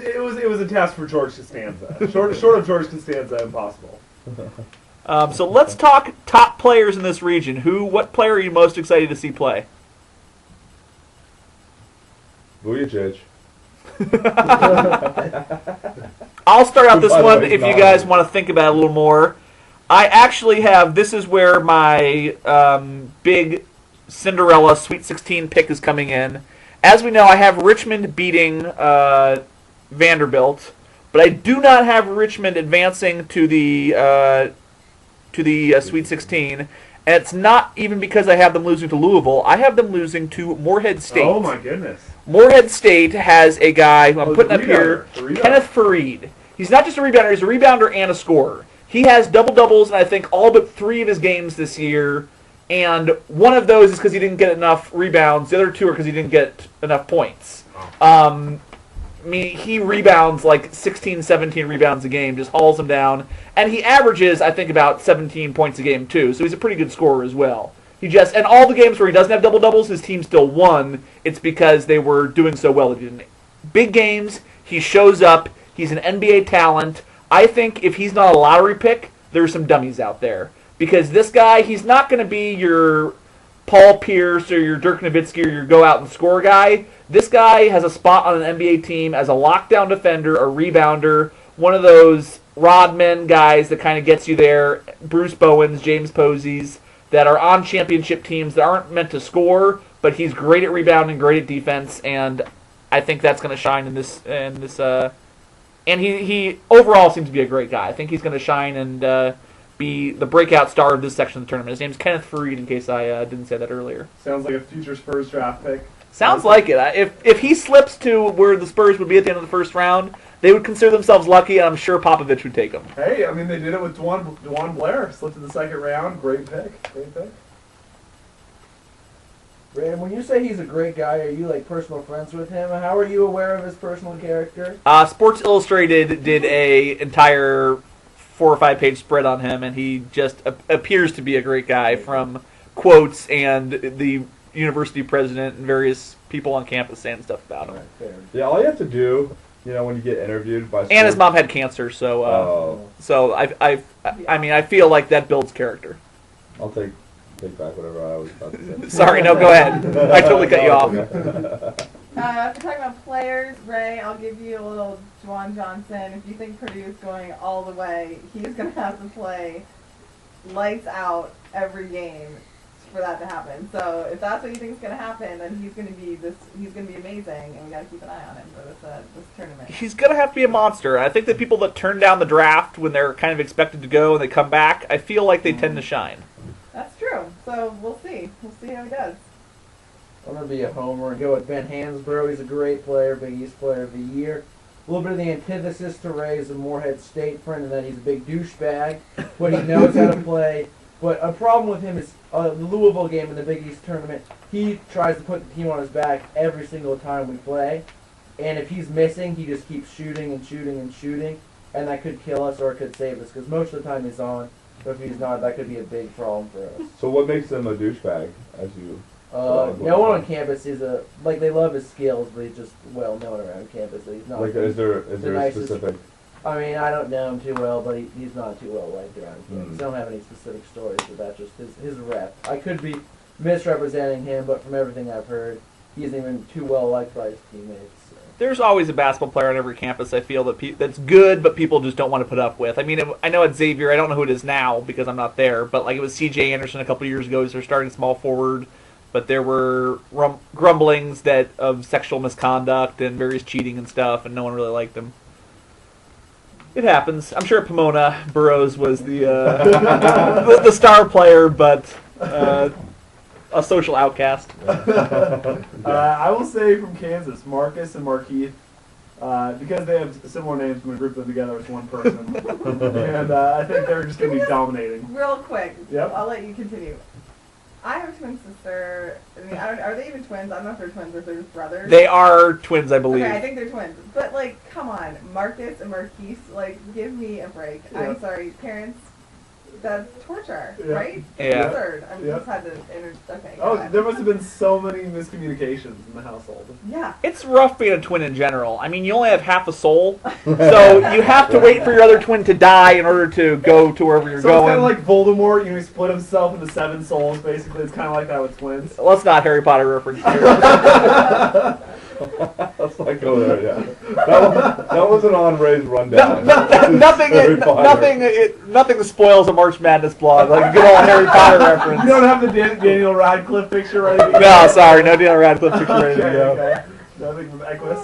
it was a task for George Costanza. Short of George Costanza, impossible. So let's talk top players in this region. What player are you most excited to see play? Vujacic. I'll start out this By the one way, if you not- guys want to think about it a little more. I actually have, this is where my big Cinderella Sweet 16 pick is coming in. As we know, I have Richmond beating Vanderbilt, but I do not have Richmond advancing to the Sweet 16. And it's not even because I have them losing to Louisville. I have them losing to Morehead State. Oh my goodness. Morehead State has a guy who I'm putting up here, the rebounder. Kenneth Fareed. He's not just a rebounder, he's a rebounder and a scorer. He has double-doubles in, I think, all but 3 of his games this year, and one of those is because he didn't get enough rebounds. The other 2 are because he didn't get enough points. I mean, he rebounds like 16, 17 rebounds a game, just hauls them down, and he averages, I think, about 17 points a game, too, so he's a pretty good scorer as well. And all the games where he doesn't have double-doubles, his team still won. It's because they were doing so well. Big games, he shows up. He's an NBA talent. I think if he's not a lottery pick, there's some dummies out there. Because this guy, he's not going to be your Paul Pierce or your Dirk Nowitzki or your go-out-and-score guy. This guy has a spot on an NBA team as a lockdown defender, a rebounder, one of those Rodman guys that kind of gets you there, Bruce Bowens, James Posies, that are on championship teams that aren't meant to score, but he's great at rebounding, great at defense, and I think that's going to shine in this. And he overall seems to be a great guy. I think he's going to shine and be the breakout star of this section of the tournament. His name's Kenneth Fareed, in case I didn't say that earlier. Sounds like a future Spurs draft pick. Sounds like it. If he slips to where the Spurs would be at the end of the first round, they would consider themselves lucky, and I'm sure Popovich would take him. Hey, I mean, they did it with DeJuan Blair. Slipped to the second round. Great pick. Brandon, when you say he's a great guy, are you like personal friends with him? How are you aware of his personal character? Sports Illustrated did a entire 4 or 5 page spread on him, and he just appears to be a great guy from quotes and the university president and various people on campus saying stuff about him. Right, fair. Yeah, all you have to do, when you get interviewed by And his mom had cancer, so I feel like that builds character. I'll take back whatever I was about to say. Sorry, no, go ahead. I totally cut you off. If we're talking about players, Ray, I'll give you a little Juwan Johnson. If you think Purdue's going all the way, he's going to have to play lights out every game for that to happen. So if that's what you think is going to happen, then he's going to be amazing, and we got to keep an eye on him for this tournament. He's going to have to be a monster. I think that people that turn down the draft when they're kind of expected to go and they come back, I feel like they tend to shine. That's true. So we'll see. We'll see how he does. I'm going to be a homer and go with Ben Hansbrough. He's a great player, Big East Player of the Year. A little bit of the antithesis to Ray is a Morehead State friend, and that he's a big douchebag, but he knows how to play. But a problem with him is the Louisville game in the Big East tournament. He tries to put the team on his back every single time we play, and if he's missing, he just keeps shooting and shooting and shooting, and that could kill us or it could save us, because most of the time he's on, but if he's not, that could be a big problem for us. So what makes him a douchebag, as you... No one on campus is they love his skills, but he's just well known around campus that he's not. is there the a nicest- specific... I mean, I don't know him too well, but he's not too well liked around campus. I don't have any specific stories, but that's just his rep. I could be misrepresenting him, but from everything I've heard, he isn't even too well liked by his teammates. So. There's always a basketball player on every campus, I feel, that's good, but people just don't want to put up with. I mean, I know at Xavier, I don't know who it is now because I'm not there, but it was C.J. Anderson a couple of years ago. He's their starting small forward, but there were grumblings of sexual misconduct and various cheating and stuff, and no one really liked him. It happens. I'm sure at Pomona, Burroughs was the the star player, but a social outcast. I will say from Kansas, Marcus and Markeith, because they have similar names, I'm going to group them together as one person. And I think they're just going to be dominating. Real quick, Yep. I'll let you continue. I have a twin sister. I mean, are they even twins? I don't know if they're twins or if they're just brothers. They are twins, I believe. Okay, I think they're twins. But, come on. Marcus and Marquise, give me a break. Yeah. I'm sorry, parents. That's torture, Yeah. right? Yeah. Third. I Yeah. just had to okay. go Oh, ahead. there must have been so many miscommunications in the household. Yeah. It's rough being a twin in general. I mean, you only have half a soul, so you have to wait for your other twin to die in order to go to wherever you're So it's kind going. of like Voldemort, he split himself into 7 souls, basically. It's kind of like that with twins. Let's not Harry Potter reference here. Let's not go there yet. That wasn't on Ray's rundown. Nothing spoils a March Madness blog like a good old Harry Potter reference. You don't have the Daniel Radcliffe picture ready to go? No, sorry, no Daniel Radcliffe picture ready to Okay, go. okay. Nothing from Equus.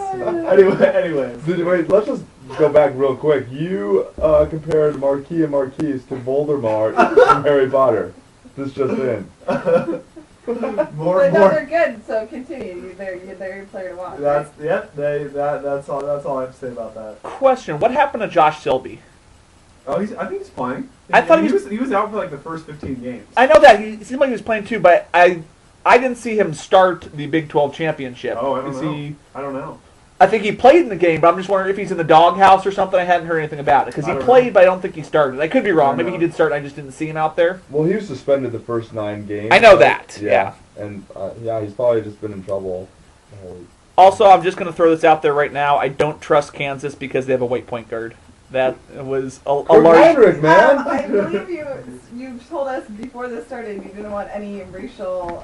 Anyways. Wait, let's just go back real quick. You compared Marquis and Marquise to Voldemort from Harry Potter. This just in. More. But no, they're good. So continue. They're a player to watch. That's that's all I have to say about that. Question: what happened to Josh Selby? Oh, I think he's playing. I thought he he was out for like the first 15 games. I know that he seemed like he was playing too, but I didn't see him start the Big 12 championship. Oh, I don't Is know. he- I don't know. I think he played in the game, but I'm just wondering if he's in the doghouse or something. I hadn't heard anything about it because I he don't played, know. but I don't think he started. I could be wrong. I Maybe know. he did start. And I just didn't see him out there. Well, he was suspended the first 9 games. I know that, yeah. And he's probably just been in trouble. Also, I'm just going to throw this out there right now. I don't trust Kansas because they have a white point guard. That was a Kirk large. Heinrich, man. I believe you told us before this started you didn't want any racial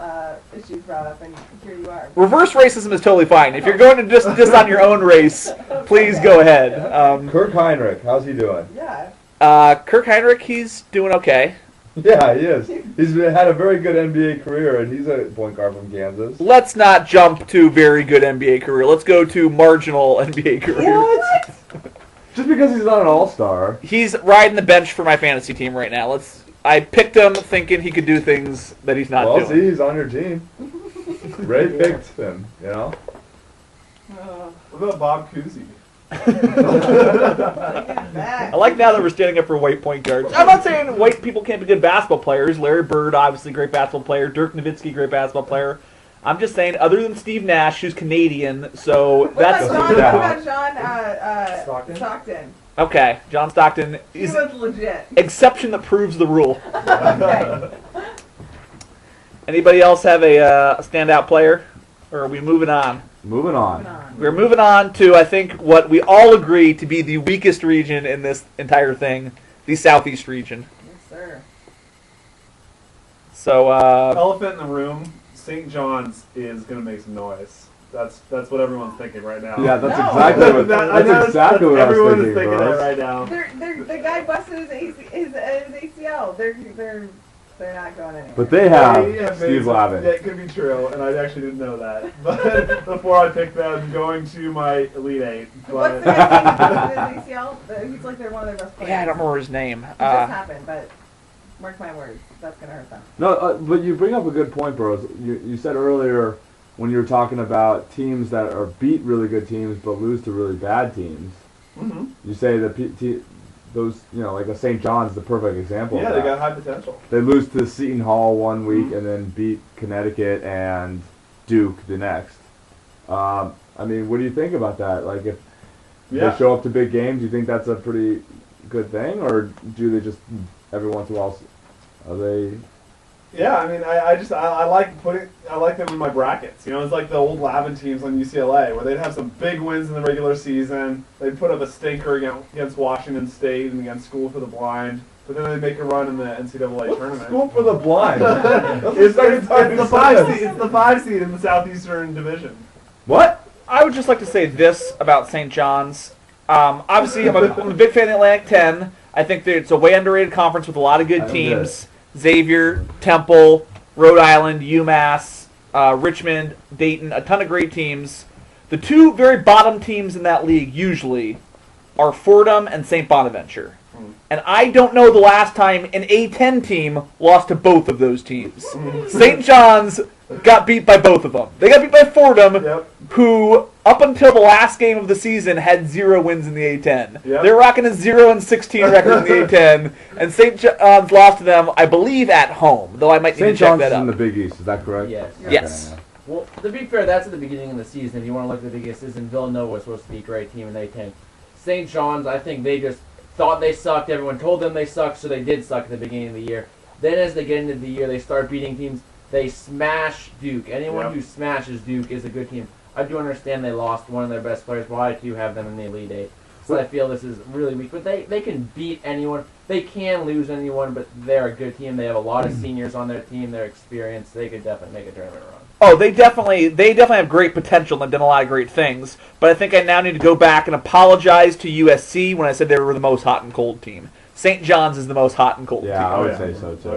issues brought up, and here you are. Reverse racism is totally fine. If you're going to just on your own race, please go ahead. Kirk Heinrich, how's he doing? Yeah. Kirk Heinrich, he's doing okay. Yeah, he is. He's had a very good NBA career, and he's a point guard from Kansas. Let's not jump to very good NBA career. Let's go to marginal NBA career. What? Just because he's not an all-star. He's riding the bench for my fantasy team right now. I picked him thinking he could do things that he's not Well, doing. see, he's on your team. Ray picked him, you know? What about Bob Cousy? I like now that we're standing up for white point guards. I'm not saying white people can't be good basketball players. Larry Bird, obviously great basketball player. Dirk Nowitzki, great basketball player. I'm just saying, other than Steve Nash, who's Canadian, so What that's about John Stockton? okay. John Stockton He is was legit. exception that proves the rule. Okay. Anybody else have a standout player, or are we moving on? Moving on. We're moving on to, I think, what we all agree to be the weakest region in this entire thing, the Southeast region. Yes, sir. So, Elephant in the room. St. John's is gonna make some noise. That's what everyone's thinking right now. Yeah, that's No. exactly what, I know that's exactly what I was everyone thinking, is thinking Burris. that right now. The guy busted his ACL. They're not going anywhere. But they They have made Steve some- Lavin. That could be true, and I actually didn't know that. But before I picked them, going to my Elite Eight. What's But the guy's name? His ACL? He's like they're one of their best players. yeah, I don't remember his name. It just happened, but mark my words, that's gonna hurt them. No, but you bring up a good point, Burris. You said earlier when you were talking about teams that are beat really good teams but lose to really bad teams. hmm You say that those, like a St. John's, the perfect example. yeah, of they that. got high potential. They lose to Seton Hall one week Mhm. and then beat Connecticut and Duke the next. I mean, what do you think about that? Like, if Yeah. they show up to big games, do you think that's a pretty good thing, or do they just every once in a while are they? Yeah, I mean, I like them in my brackets. It's like the old Lavin teams on UCLA where they'd have some big wins in the regular season. They'd put up a stinker against Washington State and against School for the Blind, but then they'd make a run in the NCAA tournament. School for the blind. It's the 5 seed in the Southeastern Division. What? I would just like to say this about St. John's. Obviously, I'm a big fan of the Atlantic 10. I think that it's a way underrated conference with a lot of good I don't teams. Xavier, Temple, Rhode Island, UMass, Richmond, Dayton, a ton of great teams. The two very bottom teams in that league usually are Fordham and St. Bonaventure. And I don't know the last time an A10 team lost to both of those teams. St. John's got beat by both of them. They got beat by Fordham, Yep. who up until the last game of the season had 0 wins in the A10. Yep. They're rocking a 0-16 record in the A10, and St. John's lost to them, I believe, at home. Though I might need to St. check John's that is in the out. Big East. Is that correct? Yes. Yes. Well, to be fair, that's at the beginning of the season. If you want to look at the biggest, is in Villanova was supposed to be a great team, and they tanked. St. John's, I think they just thought they sucked. Everyone told them they sucked, so they did suck at the beginning of the year. Then as they get into the year, they start beating teams. They smash Duke. Anyone who smashes Duke is a good team. I do understand they lost one of their best players, but I do have them in the Elite Eight. So I feel this is really weak. But they can beat anyone. They can lose anyone, but they're a good team. They have a lot of seniors on their team. They're experienced. They could definitely make a tournament run. Oh, they definitely have great potential and done a lot of great things. But I think I now need to go back and apologize to USC when I said they were the most hot and cold team. St. John's is the most hot and cold team. Yeah, I would say so too.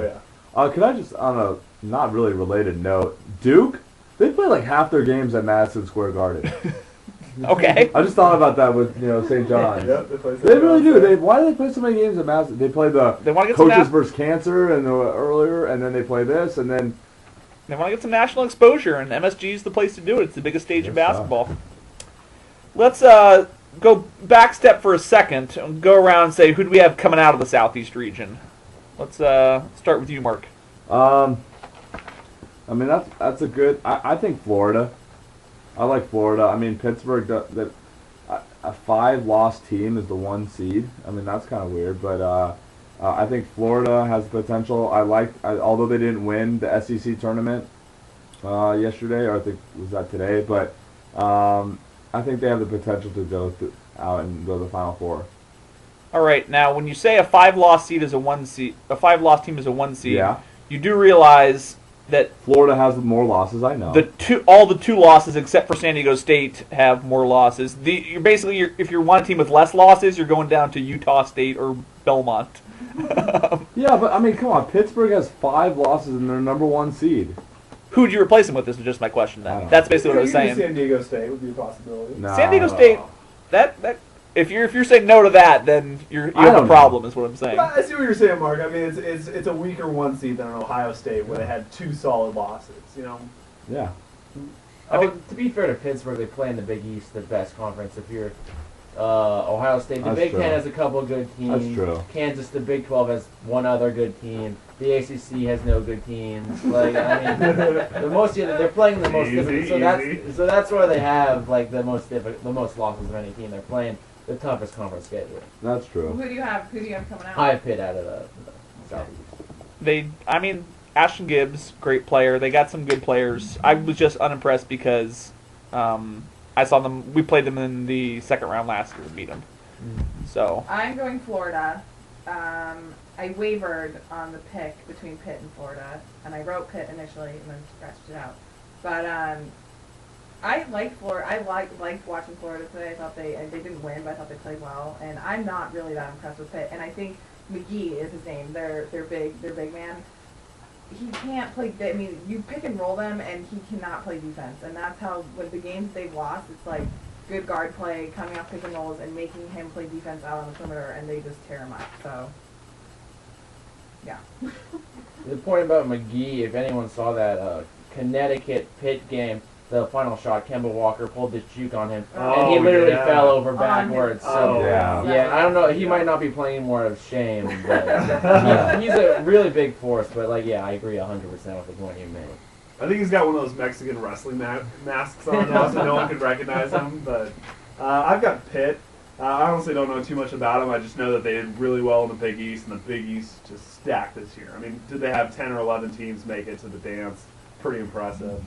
Oh, yeah. Could I just, on a not really related note, Duke, they play like half their games at Madison Square Garden. Okay. I just thought about that with St. John's. Yep, they play They really do. Why do they play so many games at Madison? They play the They want to get some Coaches versus Cancer and earlier, and then they play this, and then they want to get some national exposure, and MSG is the place to do it. It's the biggest stage in Yes, basketball. Let's go back step for a second and go around and say who do we have coming out of the Southeast region. Let's start with you, Mark. I mean that's a good. I think Florida. I like Florida. I mean Pittsburgh. A 5-loss team is the 1 seed. I mean that's kind of weird, but I think Florida has potential. Although they didn't win the SEC tournament yesterday, or I think was that today, but I think they have the potential to go out and go to the Final Four. All right. Now, when you say a 5-loss seed is a 1 seed, a 5-loss team is a 1 seed, Yeah. you do realize that Florida has more losses. I know. all the 2 losses except for San Diego State have more losses. If you're one team with less losses, you're going down to Utah State or Belmont. Yeah, but I mean, come on. Pittsburgh has 5 losses and they're number 1 seed. Who would you replace them with? This is just my question. I Then don't that's basically what I was Maybe saying. San Diego State would be a possibility. No. San Diego State. That if you're saying no to that, then you I have a don't problem. Is what I'm saying. But I see what you're saying, Mark. I mean, it's a weaker 1 seed than Ohio State, where they had 2 solid losses. Yeah. To be fair to Pittsburgh, they play in the Big East, the best conference. If you're Ohio State, the That's Big true. Ten has a couple of good teams. That's true. Kansas, the Big 12 has one other good team. The ACC has no good teams. Like I mean, they're playing the most difficult. So that's where they have like the most losses of any team. They're playing the toughest conference schedule. That's true. Who do you have coming out? I have Pitt out of the Southeast. Ashton Gibbs, great player. They got some good players. I was just unimpressed because I saw them. We played them in the second round last year and beat them. So I'm going Florida. I wavered on the pick between Pitt and Florida, and I wrote Pitt initially and then scratched it out. But I like Florida. I liked watching Florida today. I thought they didn't win, but I thought they played well. And I'm not really that impressed with Pitt. And I think McGee is his name. Their big man. He can't play. I mean, you pick and roll them, and he cannot play defense. And that's how with the games they've lost, it's like good guard play, coming off pick and rolls, and making him play defense out on the perimeter, and they just tear him up. So, yeah. The point about McGee, if anyone saw that Connecticut Pitt game, the final shot, Kemba Walker pulled this juke on him, and he literally fell over backwards. So Yeah. I don't know. He might not be playing more of shame, but he's a really big force. But I agree 100% with the point you made. I think he's got one of those Mexican wrestling masks on, though, so no one could recognize him. But I've got Pitt. I honestly don't know too much about him. I just know that they did really well in the Big East, and the Big East just stacked this year. I mean, did they have 10 or 11 teams make it to the dance? Pretty impressive.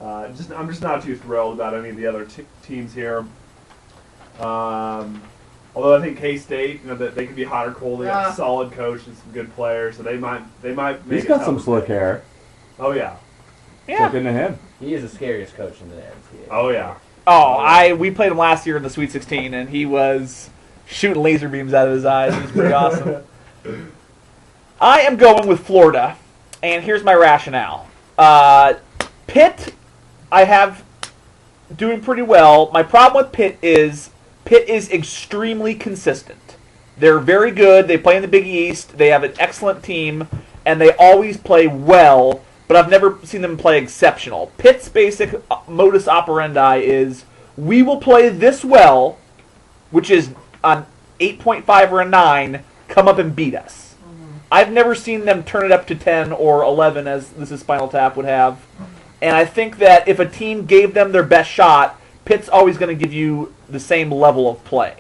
I'm just not too thrilled about any of the other teams here. Although I think K-State, that they could be hot or cold. They got a solid coach and some good players, so they might make He's it got tough. some slick hair. Oh yeah. Look into him. He is the scariest coach in the NCAA. Oh yeah. We played him last year in the Sweet 16, and he was shooting laser beams out of his eyes. It was pretty awesome. I am going with Florida, and here's my rationale. Pitt, I have doing pretty well. My problem with Pitt is extremely consistent. They're very good. They play in the Big East. They have an excellent team, and they always play well, but I've never seen them play exceptional. Pitt's basic modus operandi is we will play this well, which is an 8.5 or a 9, come up and beat us. I've never seen them turn it up to 10 or 11 as this is Spinal Tap would have. And I think that if a team gave them their best shot, Pitt's always going to give you the same level of play.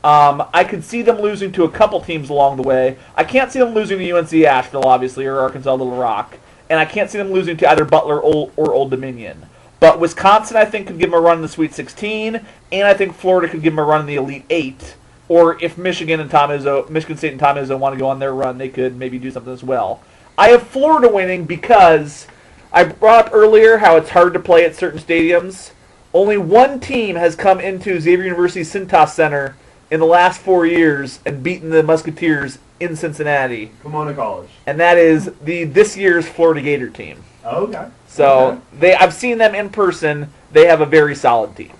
I could see them losing to a couple teams along the way. I can't see them losing to UNC Asheville, obviously, or Arkansas Little Rock. And I can't see them losing to either Butler or Old Dominion. But Wisconsin, I think, could give them a run in the Sweet 16, and I think Florida could give them a run in the Elite 8. Or if Michigan State and Tom Izzo want to go on their run, they could maybe do something as well. I have Florida winning because I brought up earlier how it's hard to play at certain stadiums. Only one team has come into Xavier University Cintas Center in the last 4 years and beaten the Musketeers in Cincinnati. Pomona College. And that is this year's Florida Gator team. Oh, okay. So I've seen them in person. They have a very solid team.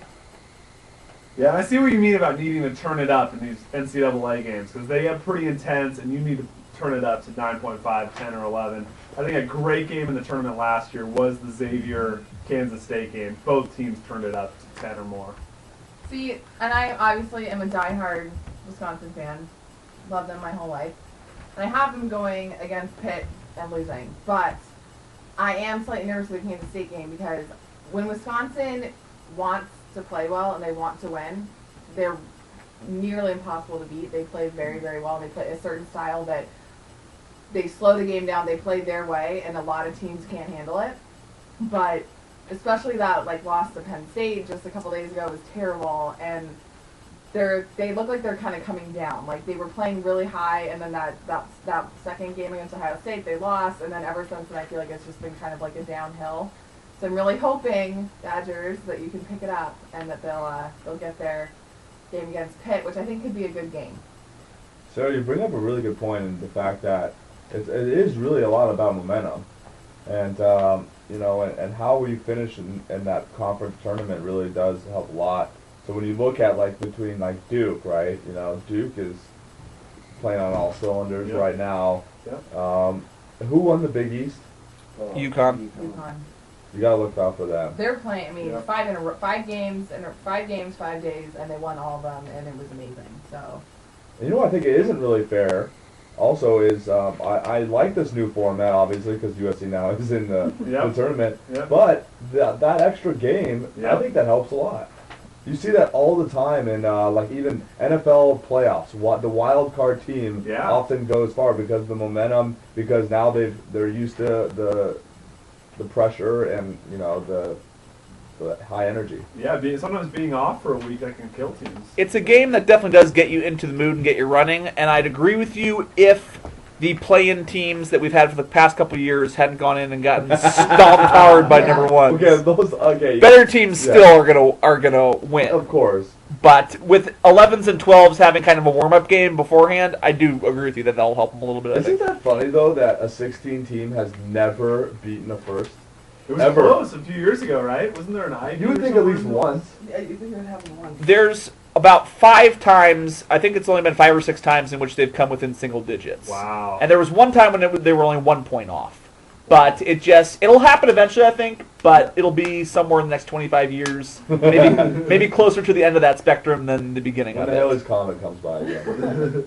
Yeah, I see what you mean about needing to turn it up in these NCAA games because they get pretty intense and you need to turn it up to 9.5, 10, or 11. I think a great game in the tournament last year was the Xavier-Kansas State game. Both teams turned it up to 10 or more. See, and I obviously am a diehard Wisconsin fan. Love them my whole life. And I have them going against Pitt and losing. But I am slightly nervous with the Kansas State game because when Wisconsin wants to play well and they want to win, they're nearly impossible to beat. They play very, very well. They play a certain style that they slow the game down. They play their way, and a lot of teams can't handle it. But especially that loss to Penn State just a couple days ago was terrible, and they look like they're kind of coming down. Like they were playing really high, and then that second game against Ohio State they lost, and then ever since then I feel like it's just been kind of like a downhill. So I'm really hoping, Badgers, that you can pick it up and that they'll get their game against Pitt, which I think could be a good game. Sarah, you bring up a really good point in the fact that it is really a lot about momentum, and and how we finish in that conference tournament really does help a lot. So when you look at between Duke, right? Duke is playing on all cylinders right now. Yep. Who won the Big East? UConn. UConn. You gotta look out for them. They're playing. I mean, Yeah. 5 games, 5 days, and they won all of them, and it was amazing. So. And what I think it isn't really fair, also, is I like this new format, obviously, because USC now is in the tournament. Yep. But that extra game, I Yep. think that helps a lot. You see that all the time in even NFL playoffs. The wild card team often goes far because of the momentum. Because now they're used to the pressure and the high energy. Yeah, sometimes being off for a week that can kill teams. It's a game that definitely does get you into the mood and get you running, and I'd agree with you if the play-in teams that we've had for the past couple of years hadn't gone in and gotten stomped hard by number one. Okay. Better teams still are gonna win. Of course. But with 11s and 12s having kind of a warm-up game beforehand, I do agree with you that that'll help them a little bit. I Isn't think. that funny though that a 16 team has never beaten a first? It was Ever. close a few years ago, right? Wasn't there an Ivy? You would or think at least something? once. Yeah, you think it would happen once. There's about 5 times, I think it's only been 5 or 6 times in which they've come within single digits. Wow. And there was one time when they were only 1 point off. But it'll happen eventually, I think, but it'll be somewhere in the next 25 years. Maybe closer to the end of that spectrum than the beginning When of the it. Halley's Comet comes by again.